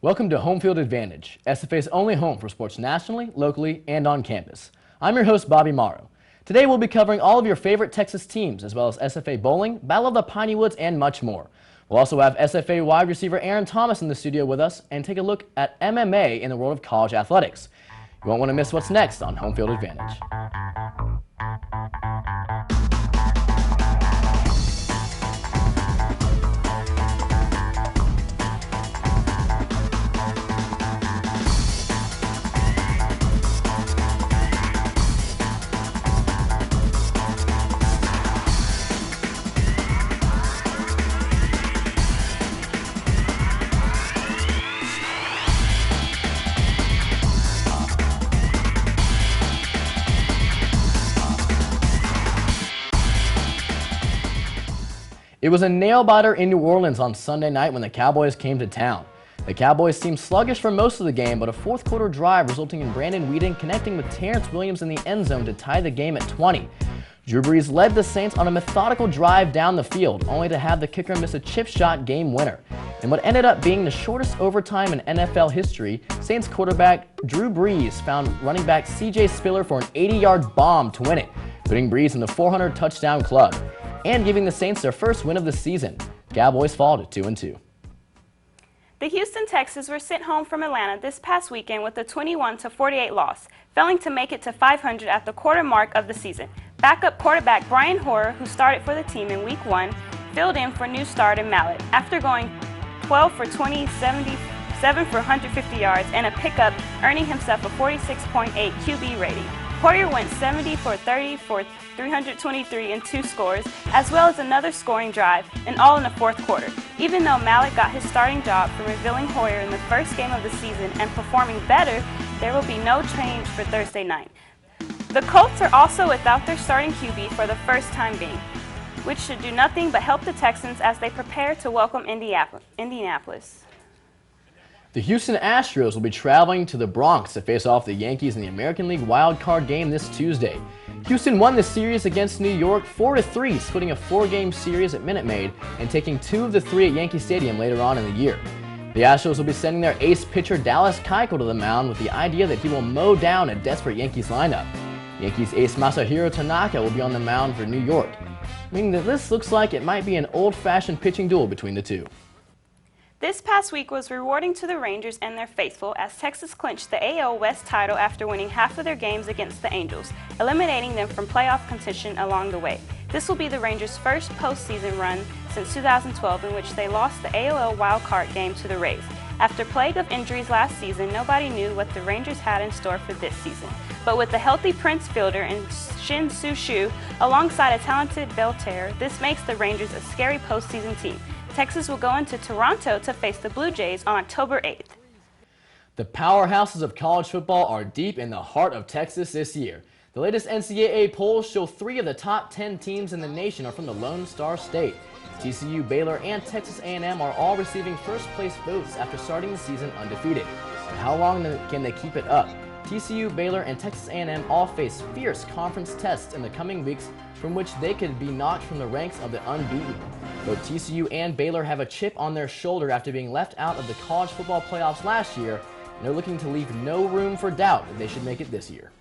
Welcome to Home Field Advantage, SFA's only home for sports nationally, locally, and on campus. I'm your host, Bobby Morrow. Today we'll be covering all of your favorite Texas teams, as well as SFA bowling, Battle of the Piney Woods, and much more. We'll also have SFA wide receiver Aaron Thomas in the studio with us and take a look at MMA in the world of college athletics. You won't want to miss what's next on Home Field Advantage. It was a nail-biter in New Orleans on Sunday night when the Cowboys came to town. The Cowboys seemed sluggish for most of the game, but a fourth-quarter drive resulting in Brandon Weeden connecting with Terrence Williams in the end zone to tie the game at 20. Drew Brees led the Saints on a methodical drive down the field, only to have the kicker miss a chip shot game winner. In what ended up being the shortest overtime in NFL history, Saints quarterback Drew Brees found running back C.J. Spiller for an 80-yard bomb to win it, putting Brees in the 400-touchdown club and giving the Saints their first win of the season. Cowboys fall to 2-2. The Houston Texans were sent home from Atlanta this past weekend with a 21-48 loss, failing to make it to 500 at the quarter mark of the season. Backup quarterback Brian Hoyer, who started for the team in Week 1, filled in for new starter Mallet after going 12 for 20, 77 for 150 yards, and a pickup, earning himself a 46.8 QB rating. Hoyer went 70 for 30 for 323 and 2 scores, as well as another scoring drive, and all in the fourth quarter. Even though Mallet got his starting job for revealing Hoyer in the first game of the season and performing better, there will be no change for Thursday night. The Colts are also without their starting QB for the first time being, which should do nothing but help the Texans as they prepare to welcome Indianapolis. The Houston Astros will be traveling to the Bronx to face off the Yankees in the American League Wild Card game this Tuesday. Houston won the series against New York 4-3, splitting a 4-game series at Minute Maid and taking 2 of the 3 at Yankee Stadium later on in the year. The Astros will be sending their ace pitcher Dallas Keuchel to the mound with the idea that he will mow down a desperate Yankees lineup. Yankees ace Masahiro Tanaka will be on the mound for New York, meaning that this looks like it might be an old-fashioned pitching duel between the two. This past week was rewarding to the Rangers and their faithful as Texas clinched the AL West title after winning half of their games against the Angels, eliminating them from playoff contention along the way. This will be the Rangers' first postseason run since 2012, in which they lost the ALL wildcard game to the Rays. After plague of injuries last season, nobody knew what the Rangers had in store for this season. But with the healthy Prince Fielder and Shin Soo Shu alongside a talented Belterre, this makes the Rangers a scary postseason team. Texas will go into Toronto to face the Blue Jays on October 8th. The powerhouses of college football are deep in the heart of Texas this year. The latest NCAA polls show 3 of the top 10 teams in the nation are from the Lone Star State. TCU, Baylor, and Texas A&M are all receiving first-place votes after starting the season undefeated. But how long can they keep it up? TCU, Baylor, and Texas A&M all face fierce conference tests in the coming weeks from which they could be knocked from the ranks of the unbeaten. Both TCU and Baylor have a chip on their shoulder after being left out of the college football playoffs last year, and they're looking to leave no room for doubt that they should make it this year.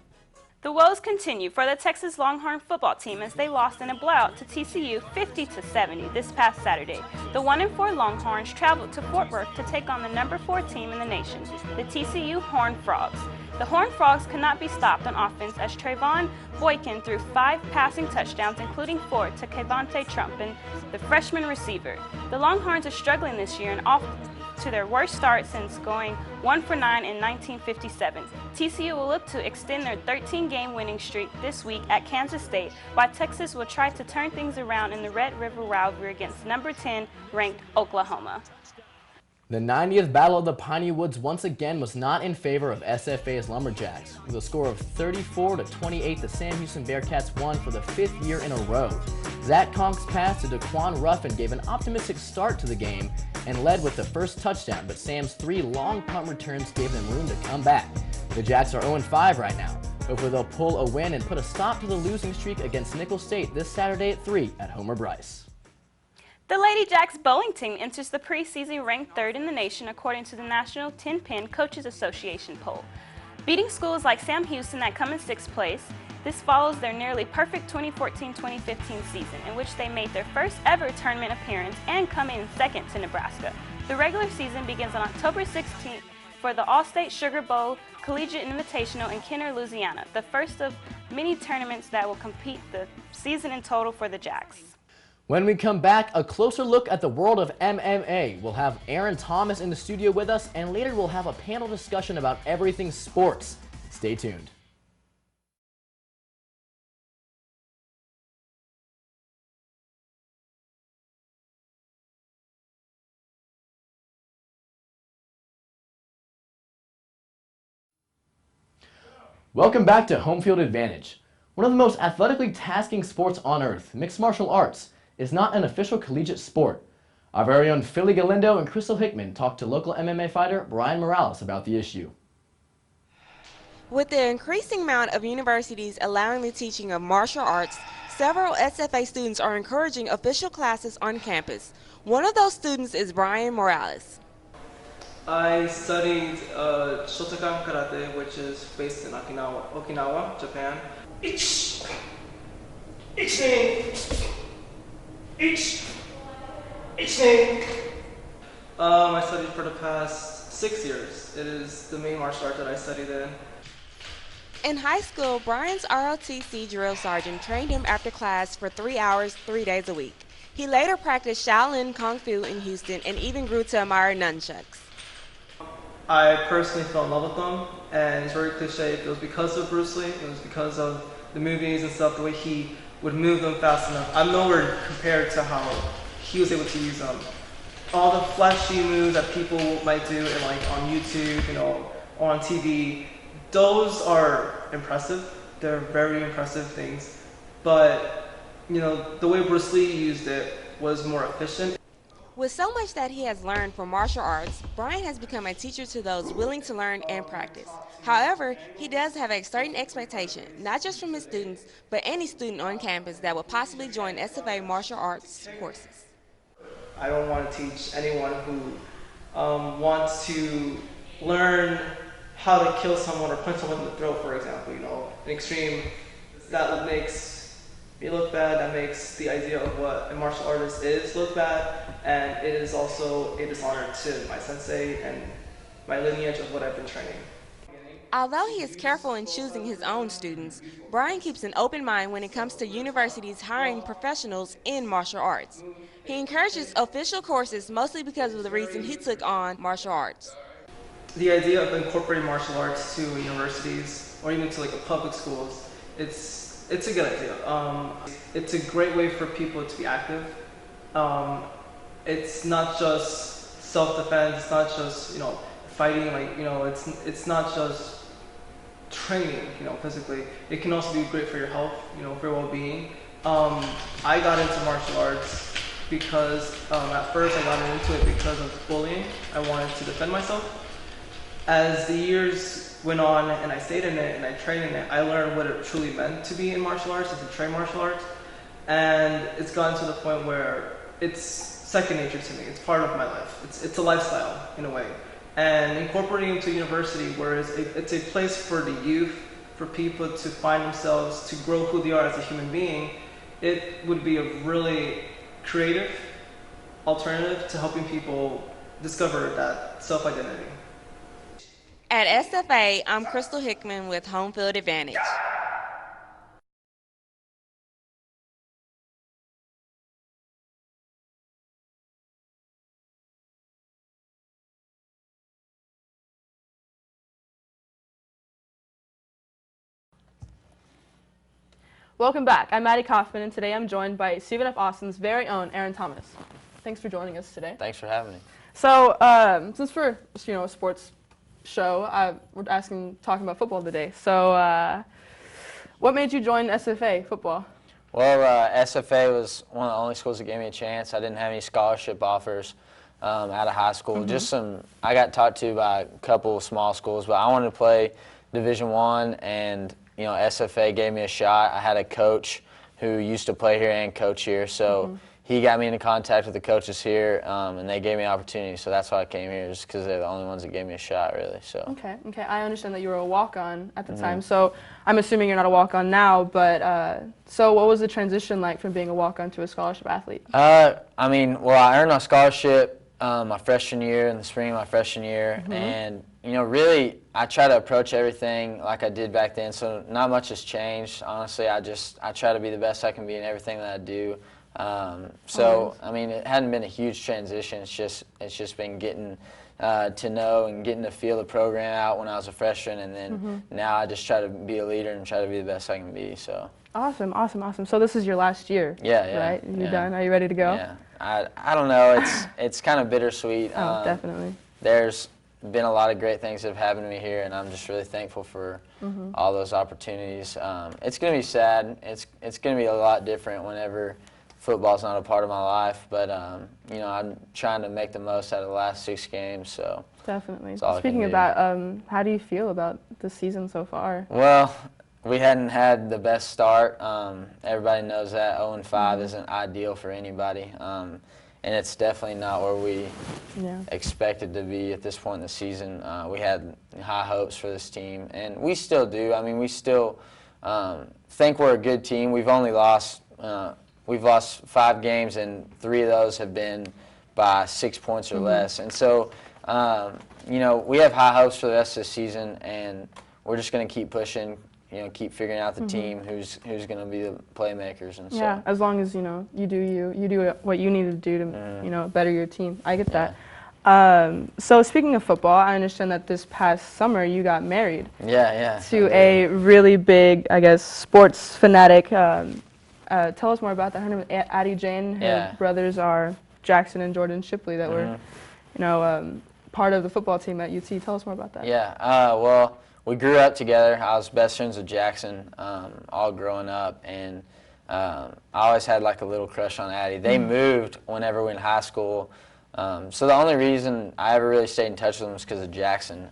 The woes continue for the Texas Longhorn football team as they lost in a blowout to TCU 50-70 this past Saturday. The 1-4 Longhorns traveled to Fort Worth to take on the number 4 team in the nation, the TCU Horned Frogs. The Horned Frogs could not be stopped on offense as Trayvon Boykin threw 5 passing touchdowns, including 4 to Kevontae Trumpin, the freshman receiver. The Longhorns are struggling this year and off to their worst start since going 1 for 9 in 1957. TCU will look to extend their 13-game winning streak this week at Kansas State, while Texas will try to turn things around in the Red River rivalry against number 10 ranked Oklahoma. The 90th Battle of the Piney Woods once again was not in favor of SFA's Lumberjacks. With a score of 34-28, the Sam Houston Bearcats won for the 5th year in a row. Zach Conk's pass to Daquan Ruffin gave an optimistic start to the game and led with the first touchdown, but Sam's 3 long punt returns gave them room to come back. The Jacks are 0-5 right now. Hopefully they'll pull a win and put a stop to the losing streak against Nicholls State this Saturday at 3 at Homer Bryce. The Lady Jacks bowling team enters the preseason ranked third in the nation according to the National 10-Pin Coaches Association poll. Beating schools like Sam Houston that come in sixth place, this follows their nearly perfect 2014-2015 season in which they made their first ever tournament appearance and come in second to Nebraska. The regular season begins on October 16th for the All-State Sugar Bowl Collegiate Invitational in Kenner, Louisiana, the first of many tournaments that will compete the season in total for the Jacks. When we come back, a closer look at the world of MMA. We'll have Aaron Thomas in the studio with us, and later we'll have a panel discussion about everything sports. Stay tuned. Welcome back to Home Field Advantage. One of the most athletically tasking sports on earth, mixed martial arts, is not an official collegiate sport. Our very own Philly Galindo and Crystal Hickman talked to local MMA fighter Brian Morales about the issue. With the increasing amount of universities allowing the teaching of martial arts, several SFA students are encouraging official classes on campus. One of those students is Brian Morales. I studied Shotokan Karate, which is based in Okinawa, Japan. I studied for the past 6 years. It is the main martial art that I studied in. In high school, Brian's ROTC drill sergeant trained him after class for 3 hours, 3 days a week. He later practiced Shaolin Kung Fu in Houston and even grew to admire nunchucks. I personally fell in love with them, and it's very cliche. It was because of Bruce Lee. It was because of the movies and stuff, the way he would move them fast enough. I'm nowhere compared to how he was able to use them. All the flashy moves that people might do in, like, on YouTube, or on TV, those are impressive. They're very impressive things. But, the way Bruce Lee used it was more efficient. With so much that he has learned from martial arts, Brian has become a teacher to those willing to learn and practice. However, he does have a certain expectation, not just from his students, but any student on campus that will possibly join SFA martial arts courses. I don't want to teach anyone who wants to learn how to kill someone or punch someone in the throat, for example, an extreme that makes me look bad, that makes the idea of what a martial artist is look bad, and it is also a dishonor to my sensei and my lineage of what I've been training. Although he is careful in choosing his own students, Brian keeps an open mind when it comes to universities hiring professionals in martial arts. He encourages official courses mostly because of the reason he took on martial arts. The idea of incorporating martial arts to universities or even to like public schools, it's a good idea. It's a great way for people to be active. It's not just self-defense. It's not just fighting. It's not just training. Physically. It can also be great for your health. For your well-being. I got into martial arts because at first I got into it because of bullying. I wanted to defend myself. As the years went on and I stayed in it and I trained in it, I learned what it truly meant to be in martial arts and to train martial arts. And it's gotten to the point where it's second nature to me. It's part of my life. It's a lifestyle in a way. And incorporating into university, whereas it's a place for the youth, for people to find themselves, to grow who they are as a human being, it would be a really creative alternative to helping people discover that self-identity. At SFA, I'm Crystal Hickman with Home Field Advantage. Welcome back. I'm Maddie Kaufman, and today I'm joined by CVNF Austin's very own Aaron Thomas. Thanks for joining us today. Thanks for having me. So, since we're a sports show, we're talking about football today. So, what made you join SFA football? Well, SFA was one of the only schools that gave me a chance. I didn't have any scholarship offers out of high school. Just I got talked to by a couple of small schools, but I wanted to play Division I, and SFA gave me a shot. I had a coach who used to play here and coach here, so he got me into contact with the coaches here, and they gave me an opportunity. So that's why I came here, just because they're the only ones that gave me a shot, really. So. Okay. I understand that you were a walk-on at the time. So I'm assuming you're not a walk-on now. But so what was the transition like from being a walk-on to a scholarship athlete? I mean, well, I earned my scholarship my freshman year, in the spring of my freshman year, and really, I try to approach everything like I did back then. So not much has changed. Honestly, I try to be the best I can be in everything that I do. I mean, it hadn't been a huge transition. It's just been getting to know and getting to feel the program out when I was a freshman, and then now I just try to be a leader and try to be the best I can be. So. Awesome. So this is your last year. Yeah. Right? You done? Are you ready to go? Yeah. I don't know. It's kind of bittersweet. Oh, definitely. There's been a lot of great things that have happened to me here, and I'm just really thankful for all those opportunities. It's going to be sad. It's going to be a lot different whenever football's not a part of my life, but I'm trying to make the most out of the last 6 games. So definitely. That's all Speaking of that, how do you feel about the season so far? Well, we hadn't had the best start. Everybody knows that 0-5 isn't ideal for anybody, and it's definitely not where we expected to be at this point in the season. We had high hopes for this team, and we still do. I mean, we still think we're a good team. We've only lost 5 games, and 3 of those have been by 6 points or less. And so, we have high hopes for the rest of the season, and we're just going to keep pushing. Keep figuring out the team who's going to be the playmakers, and yeah, as long as you do what you need to do to better your team. I get that. So speaking of football, I understand that this past summer you got married. Yeah. To a really big, I guess, sports fanatic. Tell us more about that. Her name is Addie Jane. Her brothers are Jackson and Jordan Shipley that were, part of the football team at UT. Tell us more about that. Yeah. Well, we grew up together. I was best friends with Jackson all growing up, and I always had like a little crush on Addie. They moved whenever we were in high school, so the only reason I ever really stayed in touch with them was because of Jackson.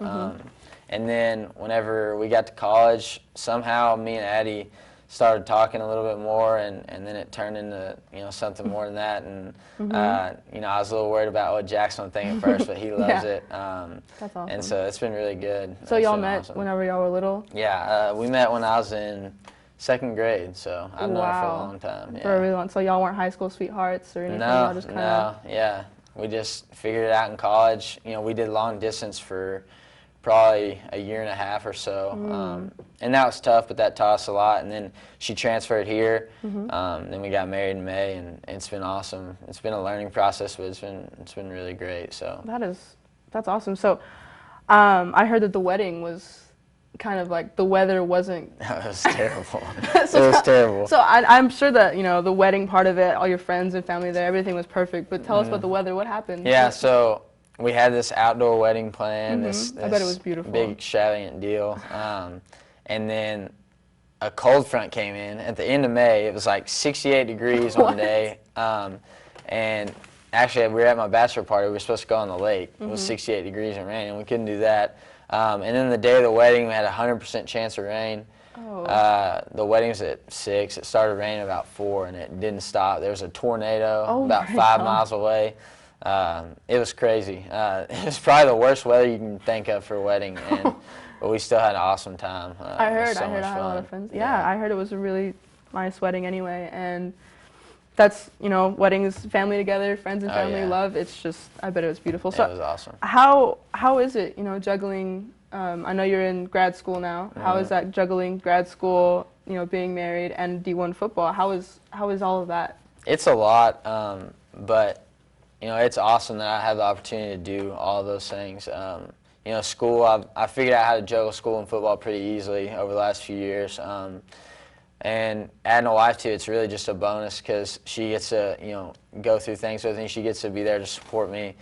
And then whenever we got to college, somehow me and Addie started talking a little bit more, and then it turned into something more than that. And I was a little worried about what Jackson would think at first, but he loves it. That's awesome. And so it's been really good. So y'all met whenever y'all were little? Yeah, we met when I was in 2nd grade, so I've known her for a long time. Yeah. For a really long. So y'all weren't high school sweethearts or anything? No. Yeah, we just figured it out in college. We did long distance for probably a year and a half or so, and that was tough, but that taught us a lot. And then she transferred here, then we got married in May, and it's been awesome. It's been a learning process, but it's been really great. So that's awesome. So I heard that the wedding was kind of like the weather wasn't. It was terrible. It was terrible. So I'm sure that the wedding part of it, all your friends and family there, everything was perfect. But tell us about the weather. What happened? Yeah. So we had this outdoor wedding plan, this I bet it was beautiful. Big extravagant deal, and then a cold front came in at the end of May. It was like 68 degrees one day, and actually we were at my bachelor party. We were supposed to go on the lake. It was 68 degrees and rain, and we couldn't do that. And then the day of the wedding, we had a 100% chance of rain. The wedding was at 6. It started raining about 4, and it didn't stop. There was a tornado about 5 miles away. It was crazy. It was probably the worst weather you can think of for a wedding, but we still had an awesome time. I heard I had a lot of friends. Yeah, I heard it was a really nice wedding anyway, and that's weddings, family together, friends and family love. It's just, I bet it was beautiful. So it was awesome. How is it juggling? I know you're in grad school now. How is that juggling grad school, being married and D1 football? How is all of that? It's a lot, but it's awesome that I have the opportunity to do all of those things. School, I figured out how to juggle school and football pretty easily over the last few years. And adding a wife to it's really just a bonus because she gets to, go through things with me. She gets to be there to support me.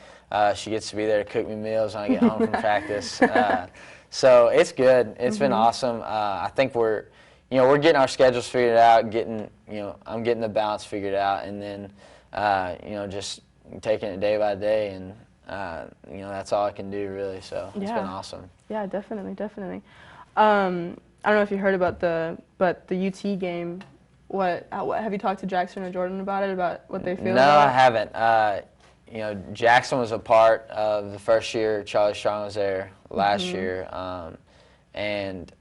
She gets to be there to cook me meals when I get home from practice. So it's good. It's been awesome. I think we're getting our schedules figured out, I'm getting the balance figured out, and then, just taking it day by day, and that's all I can do really. So it's been awesome. Yeah, definitely. I don't know if you heard about the UT game what have you talked to Jackson or Jordan about it, about what they feel No, about I haven't. You know, Jackson was a part of the first year Charlie Strong was there last year, and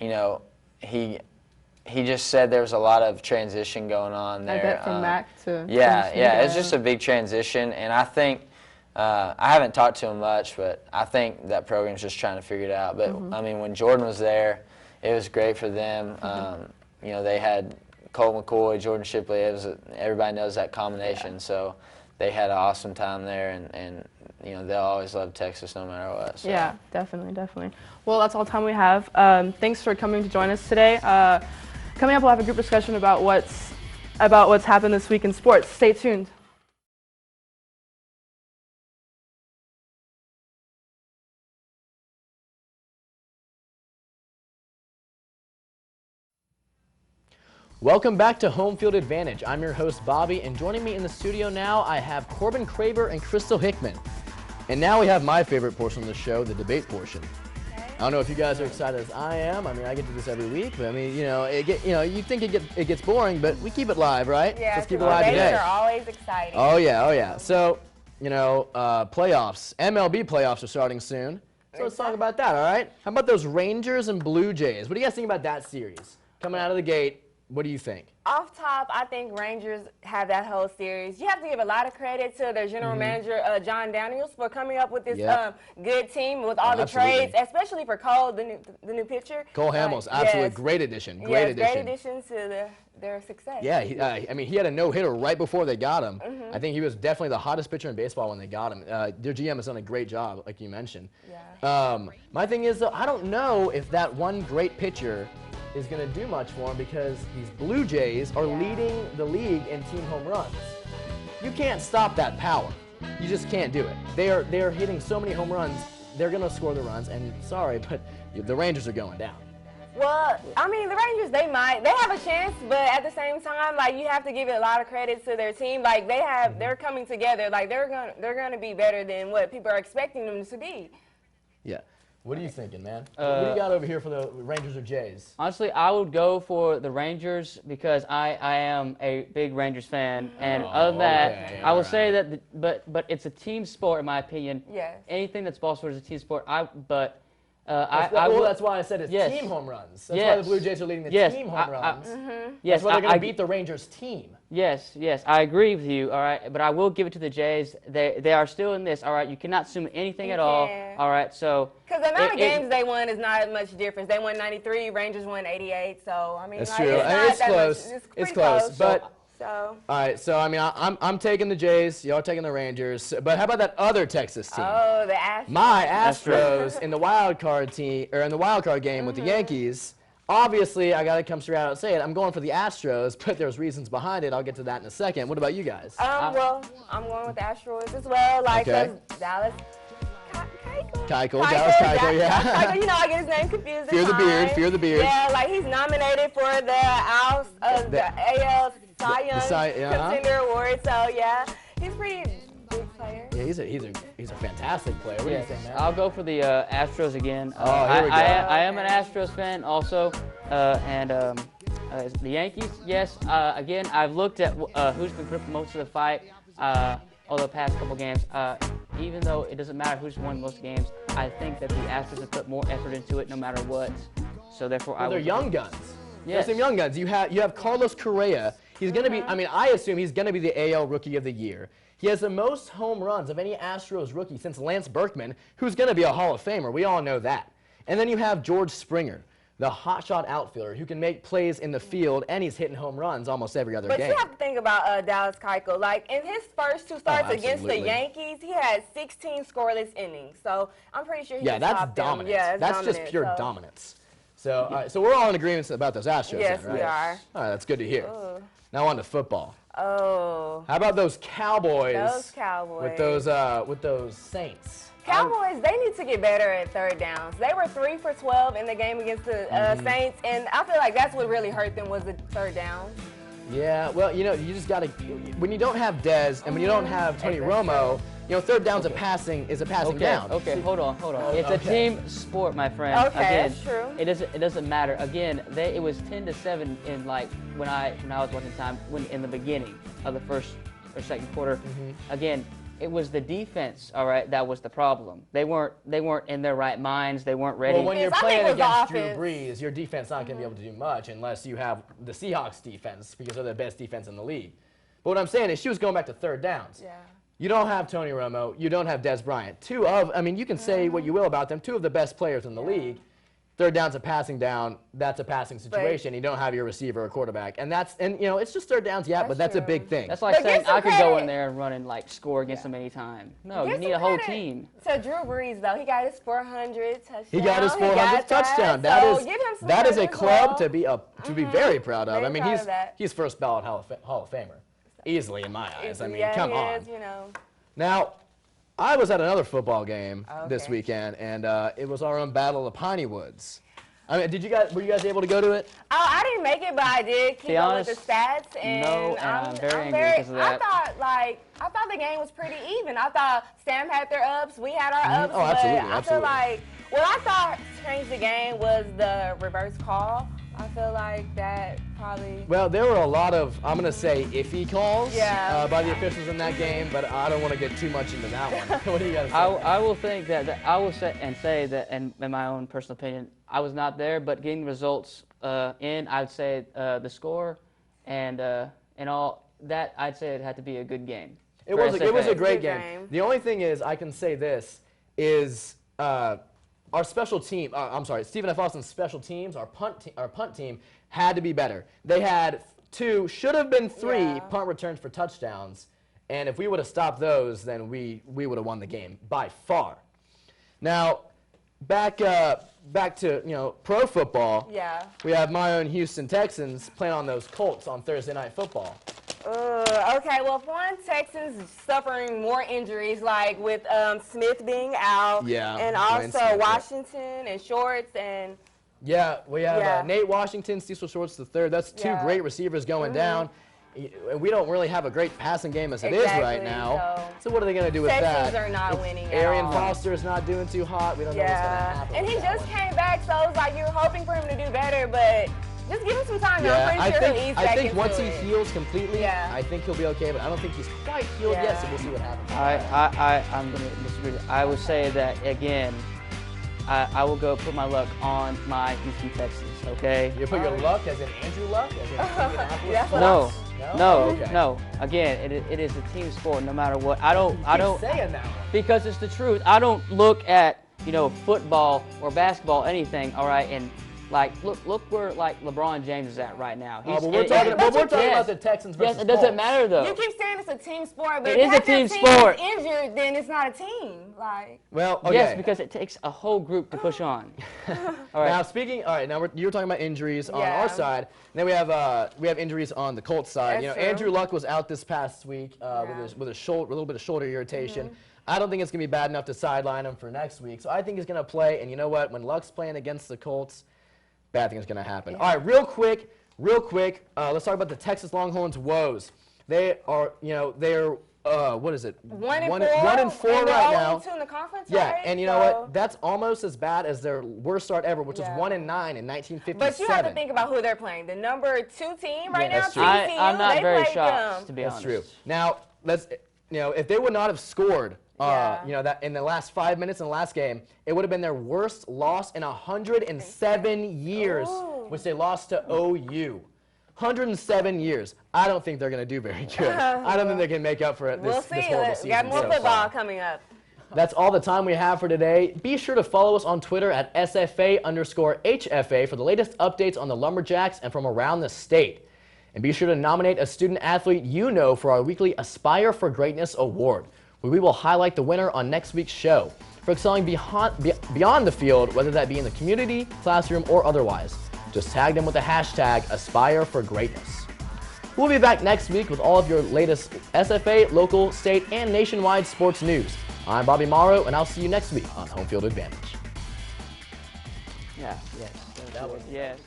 you know, he just said there was a lot of transition going on there. I bet from Mac to yeah, it's just a big transition, and I think I haven't talked to him much, but I think that program's just trying to figure it out. But I mean, when Jordan was there, it was great for them. You know, they had Colt McCoy, Jordan Shipley. Everybody knows that combination, so they had an awesome time there, and you know, they'll always love Texas no matter what. So. Yeah, definitely. Well, that's all the time we have. Thanks for coming to join us today. Coming up, we'll have a group discussion about what's happened this week in sports. Stay tuned. Welcome back to Home Field Advantage. I'm your host, Bobby, and joining me in the studio now, I have Corbin Craver and Crystal Hickman. And now we have my favorite portion of the show, the debate portion. Okay. I don't know if you guys are excited as I am. I mean, I get to do this every week, but I mean, you think it gets boring, but we keep it live, right? Yeah, let's keep it live today. Debates are always exciting. Oh yeah. So, playoffs, MLB playoffs are starting soon. So let's talk about that, all right? How about those Rangers and Blue Jays? What do you guys think about that series? Coming out of the gate. What do you think? Off top, I think Rangers have that whole series. You have to give a lot of credit to their general manager, John Daniels, for coming up with this good team with all the trades, especially for Cole, the new pitcher. Cole Hamels, absolutely great addition. Great addition to their success. Yeah, I mean, he had a no-hitter right before they got him. I think he was definitely the hottest pitcher in baseball when they got him. Their GM has done a great job, like you mentioned. Yeah. My thing is, though, I don't know if that one great pitcher is going to do much for him, because these Blue Jays are leading the league in team home runs. You can't stop that power. You just can't do it. They're hitting so many home runs, they're going to score the runs, and sorry, but the Rangers are going down. Well, I mean, the Rangers, they have a chance, but at the same time, like, you have to give it a lot of credit to their team. Like, they're coming together. Like, they're going to be better than what people are expecting them to be. Yeah. What are you thinking, man? What do you got over here for the Rangers or Jays? Honestly, I would go for the Rangers because I am a big Rangers fan, and other than that, I will say that. But it's a team sport, in my opinion. Yes. Anything that's ball sport is a team sport. That's why I said it's team home runs. That's why the Blue Jays are leading the team home runs. That's why they're going to beat the Rangers team. Yes, I agree with you, all right, but I will give it to the Jays. They are still in this, all right? You cannot assume anything at all, all right? So because the amount of games they won is not much difference. They won 93, Rangers won 88, so, I mean, that's like, true. it's close. It's close, but so. All right, so I mean, I'm taking the Jays. Y'all taking the Rangers. But how about that other Texas team? Oh, the Astros. My Astros in the wild card game with the Yankees. Obviously, I gotta come straight out and say it. I'm going for the Astros, but there's reasons behind it. I'll get to that in a second. What about you guys? Well, I'm going with the Astros as well. Like Dallas. Keuchel, Dallas Keuchel, yeah. You know, I get his name confused. Fear the beard. Yeah, like he's nominated for the AL Cy Young Contender Award. So yeah, he's pretty big player. Yeah, he's a fantastic player. What do you think, man? I'll go for the Astros again. Here we go. I am an Astros fan also, and the Yankees. Yes, again, I've looked at who's been gripping most of the fight over the past couple games. Even though it doesn't matter who's won most games, I think that the Astros have put more effort into it no matter what. So therefore, they're young guns. Yes. There's some young guns. You have Carlos Correa. He's going to be. I mean, I assume he's going to be the AL Rookie of the Year. He has the most home runs of any Astros rookie since Lance Berkman, who's going to be a Hall of Famer. We all know that. And then you have George Springer, the hotshot outfielder who can make plays in the field, and he's hitting home runs almost every other game. But you have to think about Dallas Keuchel. Like, in his first two starts against the Yankees, he had 16 scoreless innings. So I'm pretty sure he's that's dominance. Yeah, that's just pure dominance. So, all right, so we're all in agreement about those Astros. Yes, then, right? we are. All right, that's good to hear. Ooh. Now on to football. Oh. How about those Cowboys? Those Cowboys. With those Saints. Cowboys, they need to get better at third downs. They were 3 for 12 in the game against the Saints, and I feel like that's what really hurt them was the third down. Yeah, well, you know, you just got to, when you don't have Dez and when you don't have Tony Romo, You know, third down's a passing down. Okay, hold on. It's a team sport, my friend. Okay, Again, that's true. It doesn't matter. Again, it was 10-7 in like when I was watching time in the beginning of the first or second quarter. Again, it was the defense, all right, that was the problem. They weren't in their right minds. They weren't ready. Well, when you're I think playing it was the against Drew offense. Brees, your defense not going to be able to do much unless you have the Seahawks defense because they're the best defense in the league. But what I'm saying is she was going back to third downs. Yeah. You don't have Tony Romo. You don't have Des Bryant. You can say what you will about them, two of the best players in the league. Third down's a passing down. That's a passing situation. You don't have your receiver or quarterback. And it's just third downs, but that's a big thing. That's like But saying get some I could go in credit. there and run and like score against them anytime. No, you Give need some a whole credit team. To Drew Brees, though, he got his 400 touchdown. He got his 400th got touchdown. So give him some That is a credit as club well. to be very proud of. Very I mean, proud of that. he's first ballot Hall of Famer, easily in my eyes. I mean, Yeah, come he on. is, you know. Now, I was at another football game this Okay. weekend, and it was our own Battle of Piney Woods. I mean, were you guys able to go to it? Oh, I didn't make it, but I did keep up with honest, the stats. And no, and I'm very angry because of that. I thought the game was pretty even. I thought Sam had their ups, we had our ups, Oh, absolutely, but I feel like what I thought changed the game was the reverse call. I feel like that probably. Well, there were a lot of, I'm going to say, iffy calls Yeah. by the officials in that game, but I don't want to get too much into that one. What do you got to say? I will think that I will say that, and in my own personal opinion, I was not there, but getting the results I would say the score and all that, I'd say it had to be a good game. It was a great Good game. game. The only thing is, I can say this, is our special team, Stephen F. Austin's special teams, our punt team had to be better. They had 2, should have been 3 punt returns for touchdowns, and if we would have stopped those, then we would have won the game by far. Now, back to pro football. Yeah. We have my own Houston Texans playing on those Colts on Thursday Night Football. Okay, well, for one, Texans suffering more injuries, like with Smith being out, Yeah, and Wayne also Smith, yeah. Washington and Shorts, and Yeah, we have Yeah. Nate Washington, Cecil Shorts III. That's 2 Yeah. great receivers going down. We don't really have a great passing game as it is right Exactly, now. So what are they going to do with Texans that? are not winning at Arian all. Foster is not doing too hot. We don't know what's going to Yeah, happen. and he with that just one. came back, so it's like you're hoping for him to do better, but just give him some time. Yeah, I'm pretty sure he'll ease I back think into once he it. heals completely, Yeah. I think he'll be okay. But I don't think he's quite healed yet. So we'll see what happens. I'm going to disagree. I would say that again. I will go put my luck on my Houston Texans. Okay. You put your luck as in Andrew Luck, as in Indianapolis. That's what No. No? Okay. No. Again, it is a team sport. No matter what. I don't saying that one. because it's the truth. I don't look at football or basketball anything. All right, and like look where like LeBron James is at right now. But we're talking about the Texans versus Yes, it doesn't Colts. matter though. You keep saying it's a team sport, but It is a if half your team sport. is injured, then it's not a team. Like, Well, okay. Yes, because it takes a whole group to push on. All right. Now you were talking about injuries on Yeah. our side. And then we have injuries on the Colts side. That's true. Andrew Luck was out this past week with a little bit of shoulder irritation. I don't think it's gonna be bad enough to sideline him for next week. So I think he's gonna play. And you know what? When Luck's playing against the Colts, bad thing is gonna happen. All right, real quick. Let's talk about the Texas Longhorns' woes. They are, what is it? 1-4. 1-4 and they're right now. 0-2 in the conference, Yeah, right? and you know what? That's almost as bad as their worst start ever, which was 1-9 in 1957. But you have to think about who they're playing. The number 2 team right now, that's true. TCU, I'm not they very played shocked, them. to be That's honest. true. Now, if they would not have scored, that in the last 5 minutes in the last game, it would have been their worst loss in 107 years, which they lost to OU. 107 years. I don't think they're going to do very good. I don't think they can make up for it. We'll This see. horrible We season got more so football far. coming up. That's all the time we have for today. Be sure to follow us on Twitter at SFA_HFA for the latest updates on the Lumberjacks and from around the state. And be sure to nominate a student athlete you know for our weekly Aspire for Greatness Award, where we will highlight the winner on next week's show for excelling beyond the field, whether that be in the community, classroom, or otherwise. Just tag them with the hashtag Aspire for Greatness. We'll be back next week with all of your latest SFA, local, state, and nationwide sports news. I'm Bobby Morrow, and I'll see you next week on Home Field Advantage. Yeah. Yes. That was- Yes.